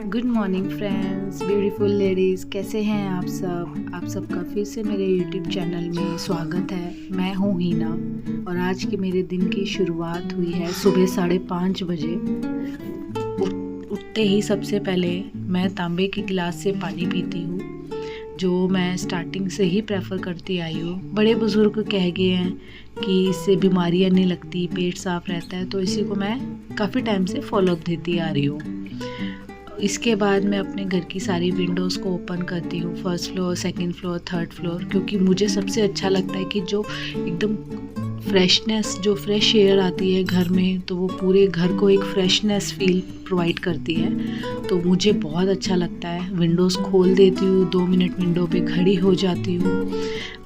Good morning friends, beautiful ladies, कैसे हैं आप सबका फिर से मेरे यूट्यूब चैनल में स्वागत है। मैं हूँ हीना और आज के मेरे दिन की शुरुआत हुई है सुबह 5:30 बजे। उठते ही सबसे पहले मैं तांबे की गिलास से पानी पीती हूँ, जो मैं स्टार्टिंग से ही प्रेफर करती आई हूँ। बड़े बुज़ुर्ग कह गए हैं कि इससे बीमारियाँ नहीं लगती, पेट साफ़ रहता है, तो इसी को मैं काफ़ी टाइम से फॉलोअप देती आ रही हूँ। इसके बाद मैं अपने घर की सारी विंडोज़ को ओपन करती हूँ, first floor, second floor, third floor, क्योंकि मुझे सबसे अच्छा लगता है कि जो एकदम फ्रेशनेस, जो फ्रेश एयर आती है घर में, तो वो पूरे घर को एक फ्रेशनेस फील प्रोवाइड करती है। तो मुझे बहुत अच्छा लगता है। विंडोज़ खोल देती हूँ, 2 मिनट विंडो पे खड़ी हो जाती हूँ।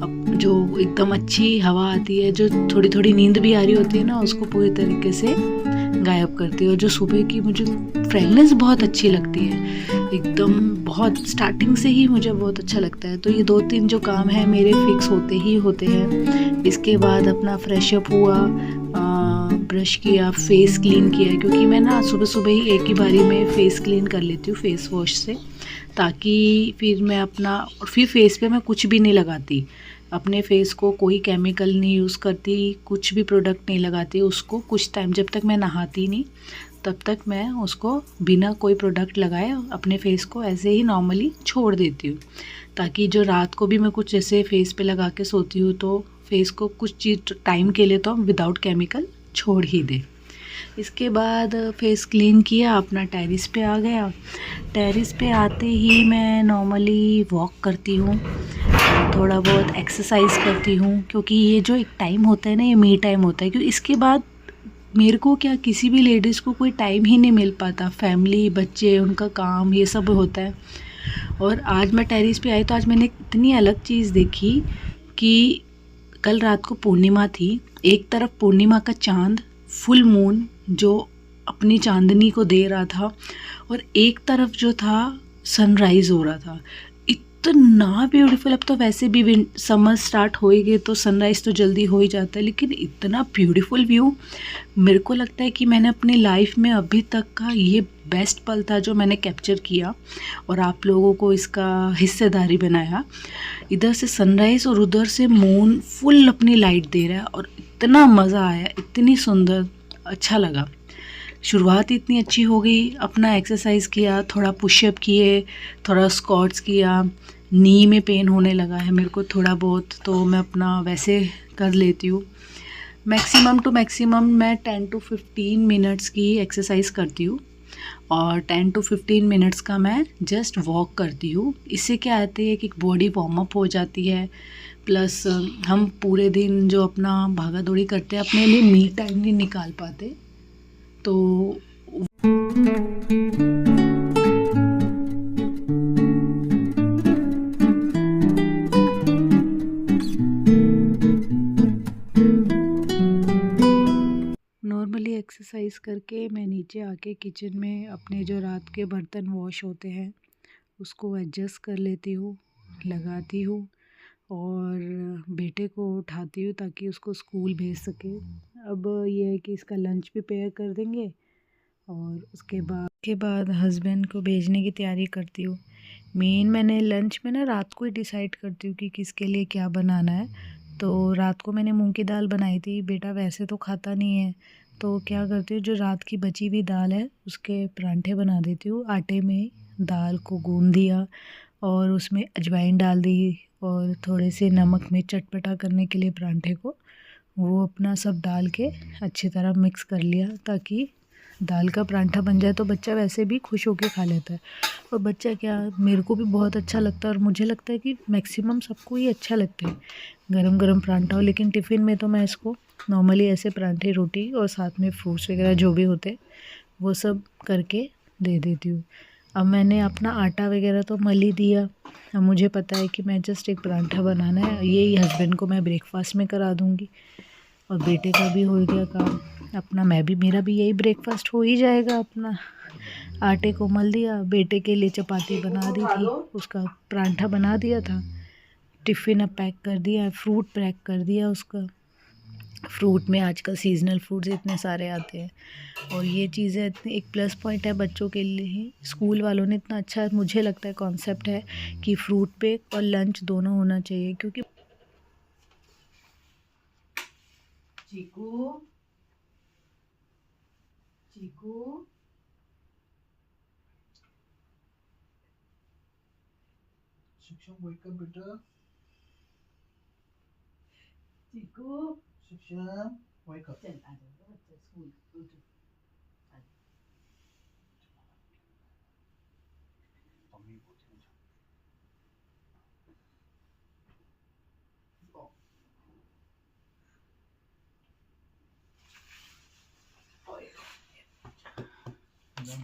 अब जो एकदम अच्छी हवा आती है, जो थोड़ी थोड़ी नींद भी आ रही होती है ना, उसको पूरी तरीके से गायब करती है। और जो सुबह की मुझे फ्रेगनेंस बहुत अच्छी लगती है, एकदम बहुत स्टार्टिंग से ही मुझे बहुत अच्छा लगता है। तो ये 2-3 जो काम है मेरे फिक्स होते ही होते हैं। इसके बाद अपना फ्रेशअप हुआ, ब्रश किया, फेस क्लीन किया, क्योंकि मैं ना सुबह सुबह ही एक ही बारी में फेस क्लीन कर लेती हूँ फेस वॉश से, ताकि फिर मैं अपना फिर फेस पे मैं कुछ भी नहीं लगाती। अपने फेस को कोई केमिकल नहीं यूज़ करती, कुछ भी प्रोडक्ट नहीं लगाती उसको। कुछ टाइम जब तक मैं नहाती नहीं तब तक मैं उसको बिना कोई प्रोडक्ट लगाए अपने फेस को ऐसे ही नॉर्मली छोड़ देती हूँ, ताकि जो रात को भी मैं कुछ ऐसे फेस पे लगा के सोती हूँ तो फेस को कुछ चीज़ टाइम के लिए तो विदाउट केमिकल छोड़ ही दे। इसके बाद फेस क्लीन किया, अपना टेरिस पे आ गया। टेरिस पे आते ही मैं नॉर्मली वॉक करती हूँ, थोड़ा बहुत एक्सरसाइज करती हूँ, क्योंकि ये जो एक टाइम होता है ना, ये मी टाइम होता है। क्योंकि इसके बाद मेरे को क्या, किसी भी लेडीज़ को कोई टाइम ही नहीं मिल पाता, फैमिली, बच्चे, उनका काम, ये सब होता है। और आज मैं टेरिस पे आई तो आज मैंने इतनी अलग चीज़ देखी कि कल रात को पूर्णिमा थी। एक तरफ पूर्णिमा का चाँद, फुल मून जो अपनी चांदनी को दे रहा था, और एक तरफ जो था सनराइज़ हो रहा था। इतना ब्यूटीफुल। अब तो वैसे भी समर स्टार्ट हो ही गए तो सनराइज़ तो जल्दी हो ही जाता है, लेकिन इतना ब्यूटीफुल व्यू मेरे को लगता है कि मैंने अपनी लाइफ में अभी तक का ये बेस्ट पल था जो मैंने कैप्चर किया और आप लोगों को इसका हिस्सेदारी बनाया। इधर से सनराइज़ और उधर से मून फुल अपनी लाइट दे रहा है, और इतना मज़ा आया, इतनी सुंदर, अच्छा लगा। शुरुआत इतनी अच्छी हो गई। अपना एक्सरसाइज किया, थोड़ा पुशअप किए, थोड़ा स्क्वाट्स किया। नी में पेन होने लगा है मेरे को थोड़ा बहुत, तो मैं अपना वैसे कर लेती हूँ। मैक्सिमम टू मैक्सिमम मैं 10 to 15 मिनट्स की एक्सरसाइज करती हूँ, और 10 to 15 मिनट्स का मैं जस्ट वॉक करती हूँ। इससे क्या आती है कि बॉडी वार्म अप हो जाती है, प्लस हम पूरे दिन जो अपना भागा दौड़ी करते हैं, अपने लिए मी टाइम नहीं निकाल पाते। तो नॉर्मली एक्सरसाइज करके मैं नीचे आके किचन में अपने जो रात के बर्तन वॉश होते हैं उसको एडजस्ट कर लेती हूँ, लगाती हूँ, और बेटे को उठाती हूँ ताकि उसको स्कूल भेज सके। अब ये है कि इसका लंच प्रिपेयर कर देंगे, और उसके बाद हस्बैंड को भेजने की तैयारी करती हूँ। मेन मैंने लंच में ना रात को ही डिसाइड करती हूँ कि किसके लिए क्या बनाना है। तो रात को मैंने मूंग की दाल बनाई थी, बेटा वैसे तो खाता नहीं है, तो क्या करती हूँ, जो रात की बची हुई दाल है उसके परांठे बना देती हूँ। आटे में दाल को गूंद दिया और उसमें अजवाइन डाल दी, और थोड़े से नमक में चटपटा करने के लिए परांठे को वो अपना सब डाल के अच्छी तरह मिक्स कर लिया, ताकि दाल का परांठा बन जाए तो बच्चा वैसे भी खुश होकर खा लेता है। और बच्चा क्या, मेरे को भी बहुत अच्छा लगता है, और मुझे लगता है कि मैक्सिमम सबको ही अच्छा लगता है गरम गरम परांठा हो। लेकिन टिफ़िन में तो मैं इसको नॉर्मली ऐसे परांठे, रोटी और साथ में फ्रूट्स वगैरह जो भी होते वो सब करके दे देती हूँ। अब मैंने अपना आटा वगैरह तो मल ही दिया। अब मुझे पता है कि मैं जस्ट एक परांठा बनाना है, यही हस्बैंड को मैं ब्रेकफास्ट में करा दूँगी, और बेटे का भी हो गया काम। अपना मेरा भी यही ब्रेकफास्ट हो ही जाएगा। अपना आटे को मल दिया, बेटे के लिए चपाती बना दी थी, उसका परांठा बना दिया था, टिफ़िन अब पैक कर दिया, फ्रूट पैक कर दिया उसका। फ्रूट में आजकल सीजनल फ्रूट्स इतने सारे आते हैं, और ये चीज़ें इतनी एक प्लस पॉइंट है बच्चों के लिए ही। स्कूल वालों ने इतना अच्छा मुझे लगता है कॉन्सेप्ट है कि फ्रूट ब्रेक और लंच दोनों होना चाहिए, क्योंकि चीकू चीकू शिक्षम wake up बेटा। चीकू शिक्षम wake up। चल आ जाओ बच्चा स्कूल उठो। मम्मी बोलती है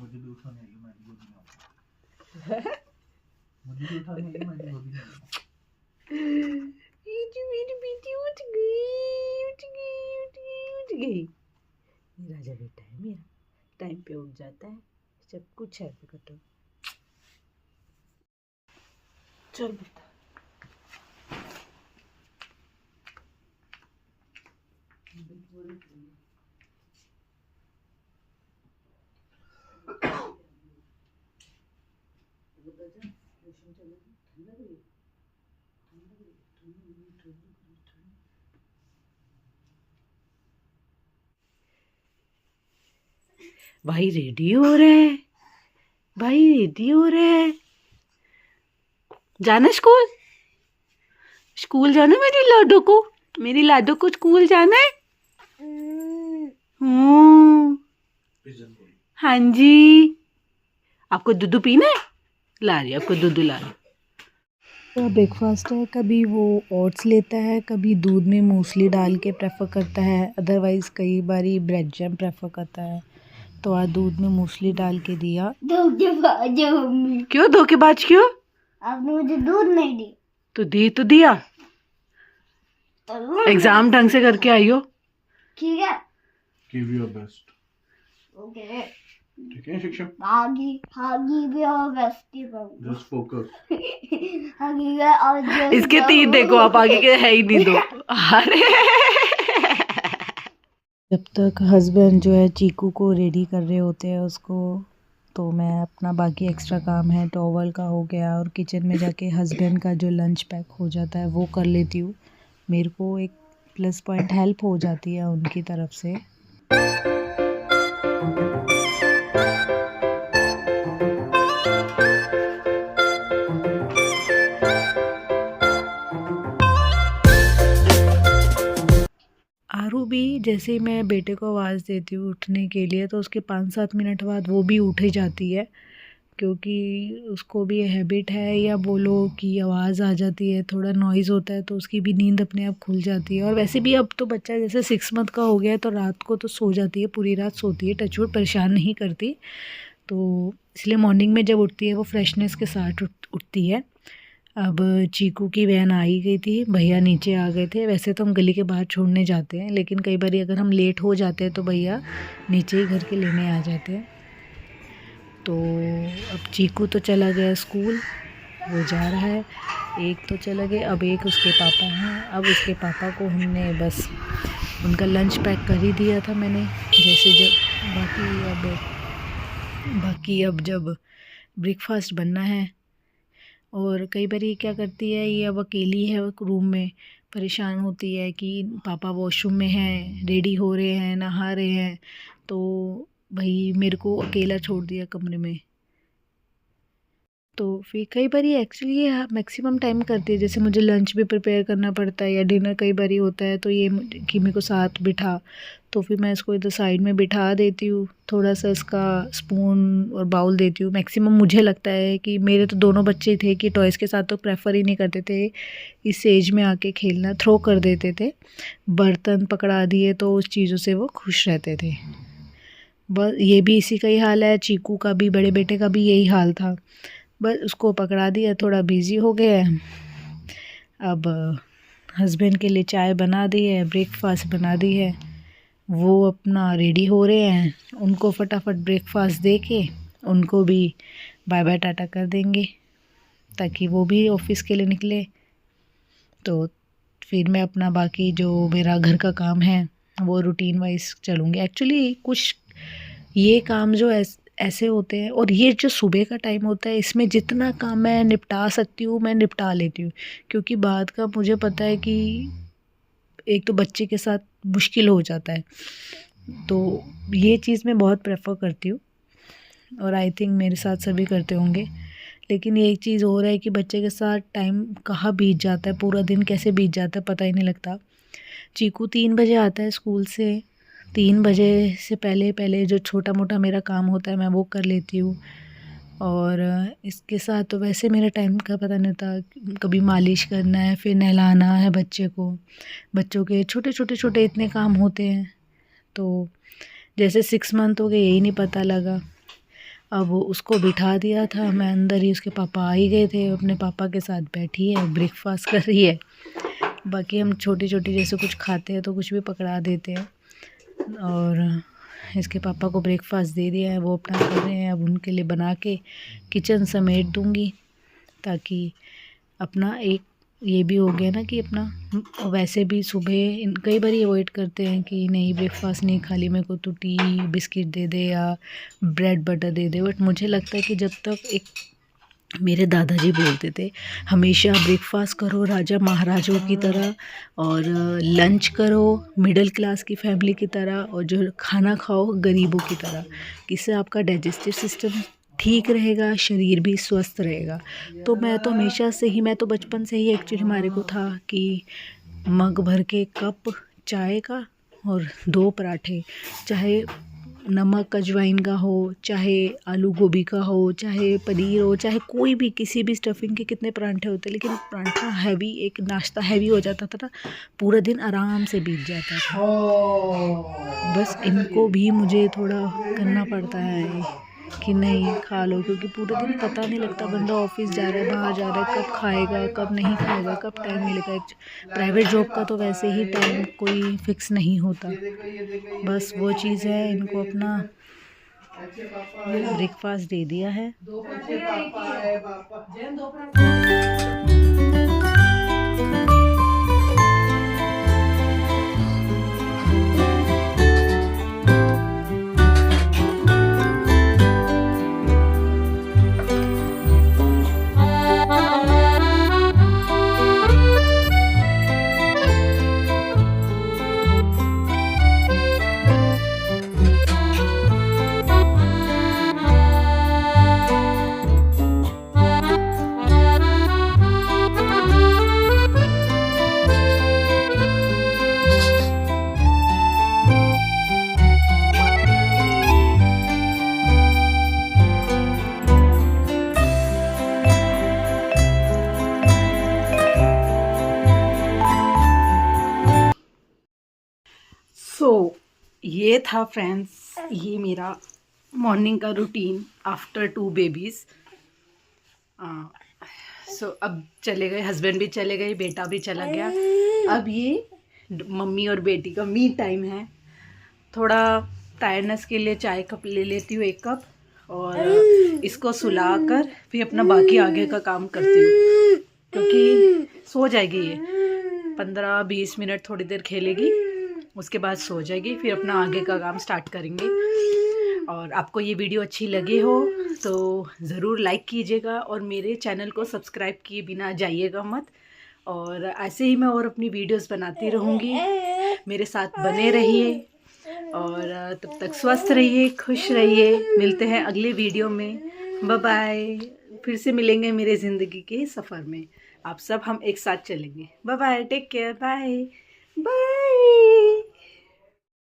मुझे भी उठाने है, मैं भी गोदी में आऊंगा। मुझे भी उठाने है, मैं भी गोदी में आऊंगा। मेरी बेटी उठ गई उठ गई उठ गई उठ गई। मेरा राजा बेटा है मेरा, टाइम पे उठ जाता है, सब कुछ है कटो। चल बेटा भाई रेडी हो रहे हैं, भाई रेडी हो रहे हैं। जाना स्कूल, स्कूल जाना मेरी लाडो को स्कूल जाना है। हाँ जी, आपको दूध पीना है? ला रही आपको दूध ला रही। तो ब्रेकफास्ट है, कभी वो ओट्स लेता है, कभी दूध में मूसली डाल के प्रेफर करता है, अदरवाइज़ कई बारी ब्रेड जैम प्रेफर करता है। तो आज दूध में मूसली डाल के दिया। क्यों धोखेबाज क्यों? आपने मुझे दूध नहीं दी। तो दी तो दिया। एग्जाम ढंग से करके आई हो। ठीक है। Give your best। ओके। ठीक है शिक्षम। Just focus। इसके तीन देखो आप, आगे के है ही नहीं दो। अरे जब तक हस्बैंड जो है चीकू को रेडी कर रहे होते हैं उसको, तो मैं अपना बाकी एक्स्ट्रा काम है टॉवल का हो गया, और किचन में जाके हस्बैंड का जो लंच पैक हो जाता है वो कर लेती हूँ। मेरे को एक प्लस पॉइंट हेल्प हो जाती है उनकी तरफ से। आरू भी जैसे ही मैं बेटे को आवाज़ देती हूँ उठने के लिए, तो उसके 5-7 मिनट बाद वो भी उठ जाती है, क्योंकि उसको भी हैबिट है, या बोलो कि आवाज़ आ जाती है, थोड़ा नॉइज़ होता है तो उसकी भी नींद अपने आप खुल जाती है। और वैसे भी अब तो बच्चा जैसे 6 मंथ का हो गया है, तो रात को तो सो जाती है, पूरी रात सोती है, टचवुड परेशान नहीं करती। तो इसलिए मॉर्निंग में जब उठती है वो फ्रेशनेस के साथ उठती है। अब चीकू की वैन आ ही गई थी, भैया नीचे आ गए थे। वैसे तो हम गली के बाहर छोड़ने जाते हैं, लेकिन कई बार अगर हम लेट हो जाते हैं तो भैया नीचे ही घर के लेने आ जाते हैं। तो अब चीकू तो चला गया स्कूल, वो जा रहा है। एक तो चला गया, अब एक उसके पापा हैं। अब उसके पापा को हमने बस उनका लंच पैक कर ही दिया था मैंने, जैसे जब बाकी अब जब ब्रेकफास्ट बनना है। और कई बार ये क्या करती है, ये अब अकेली है रूम में, परेशान होती है कि पापा वॉशरूम में हैं, रेडी हो रहे हैं, नहा रहे हैं, तो भाई मेरे को अकेला छोड़ दिया कमरे में। तो फिर कई बार ये एक्चुअली ये मैक्सिमम टाइम करती है, जैसे मुझे लंच भी प्रिपेयर करना पड़ता है या डिनर कई बार होता है, तो ये कि मेरे को साथ बिठा, तो फिर मैं इसको इधर साइड में बिठा देती हूँ, थोड़ा सा इसका स्पून और बाउल देती हूँ। मैक्सिमम मुझे लगता है कि मेरे तो दोनों बच्चे थे कि टॉयज़ के साथ तो प्रेफर ही नहीं करते थे, इस एज में आके खेलना थ्रो कर देते थे। बर्तन पकड़ा दिए तो उस चीज़ों से वो खुश रहते थे। बस ये भी इसी का ही हाल है, चीकू का भी, बड़े बेटे का भी यही हाल था। बस उसको पकड़ा दिया, थोड़ा बिज़ी हो गया है। अब हस्बैंड के लिए चाय बना दी है, ब्रेकफास्ट बना दी है, वो अपना रेडी हो रहे हैं। उनको फटाफट ब्रेकफास्ट दे के उनको भी बाय बाय टाटा कर देंगे, ताकि वो भी ऑफिस के लिए निकले। तो फिर मैं अपना बाकी जो मेरा घर का काम है वो रूटीन वाइज चलूँगी। एक्चुअली कुछ ये काम जो ऐसे होते हैं, और ये जो सुबह का टाइम होता है, इसमें जितना काम मैं निपटा सकती हूँ मैं निपटा लेती हूँ, क्योंकि बाद का मुझे पता है कि एक तो बच्चे के साथ मुश्किल हो जाता है, तो ये चीज़ मैं बहुत प्रेफर करती हूँ और आई थिंक मेरे साथ सभी करते होंगे। लेकिन ये एक चीज़ हो रहा है कि बच्चे के साथ टाइम कहाँ बीत जाता है, पूरा दिन कैसे बीत जाता है पता ही नहीं लगता। चीकू 3 बजे आता है स्कूल से, 3 बजे से पहले पहले जो छोटा मोटा मेरा काम होता है मैं वो कर लेती हूँ। और इसके साथ तो वैसे मेरा टाइम का पता नहीं होता, कभी मालिश करना है, फिर नहलाना है बच्चे को, बच्चों के छोटे इतने काम होते हैं। तो जैसे 6 मंथ हो गए यही नहीं पता लगा। अब उसको बिठा दिया था मैं अंदर ही, उसके पापा आ ही गए थे, अपने पापा के साथ बैठी है, ब्रेकफास्ट कर रही है। बाकी हम छोटी जैसे कुछ खाते हैं तो कुछ भी पकड़ा देते हैं, और इसके पापा को ब्रेकफास्ट दे दिया है, वो अपना कर रहे हैं। अब उनके लिए बना के किचन समेट दूंगी, ताकि अपना एक ये भी हो गया ना कि अपना वैसे भी सुबह कई बार अवॉइड करते हैं कि नहीं ब्रेकफास्ट नहीं खा ली, मेरे को तो टी बिस्किट दे दे या bread butter they they. But मुझे लगता है कि जब तक एक मेरे दादाजी बोलते थे हमेशा ब्रेकफास्ट करो राजा महाराजों की तरह, और लंच करो मिडिल क्लास की फैमिली की तरह, और जो खाना खाओ गरीबों की तरह, इससे आपका डाइजेस्टिव सिस्टम ठीक रहेगा, शरीर भी स्वस्थ रहेगा। तो मैं तो हमेशा से ही, मैं तो बचपन से ही एक्चुअली हमारे को था कि मग भर के कप चाय का और 2 पराठे, चाहे नमक अजवाइन का हो, चाहे आलू गोभी का हो, चाहे पनीर हो, चाहे कोई भी किसी भी स्टफिंग के कितने पराठे होते, लेकिन पराठा हैवी, एक नाश्ता हैवी हो जाता था ना, पूरा दिन आराम से बीत जाता था। बस इनको भी मुझे थोड़ा करना पड़ता है कि नहीं खा लो, क्योंकि पूरे दिन पता नहीं लगता, बंदा ऑफिस जा रहा है, बाहर जा रहा है, कब खाएगा कब नहीं खाएगा, कब टाइम मिलेगा। प्राइवेट जॉब का तो वैसे ही टाइम कोई फिक्स नहीं होता। बस वो चीज़ है, इनको अपना ब्रेकफास्ट दे दिया है। ये था फ्रेंड्स, ये मेरा मॉर्निंग का रूटीन आफ्टर 2 बेबीज़। अब चले गए, हस्बैंड भी चले गए, बेटा भी चला गया। अब ये मम्मी और बेटी का मी टाइम है। थोड़ा टायर्डनेस के लिए चाय कप ले लेती हूँ 1 कप, और इसको सुलाकर फिर अपना बाकी आगे का काम करती हूँ, क्योंकि सो जाएगी ये 15-20 मिनट, थोड़ी देर खेलेगी, उसके बाद सो जाएगी, फिर अपना आगे का काम स्टार्ट करेंगे। और आपको ये वीडियो अच्छी लगी हो तो ज़रूर लाइक कीजिएगा, और मेरे चैनल को सब्सक्राइब किए बिना जाइएगा मत। और ऐसे ही मैं और अपनी वीडियोस बनाती रहूँगी, मेरे साथ बने रहिए, और तब तक स्वस्थ रहिए, खुश रहिए। मिलते हैं अगले वीडियो में, बाय बाय। फिर से मिलेंगे मेरे ज़िंदगी के सफ़र में, आप सब हम एक साथ चलेंगे। Bye bye, take care, bye bye.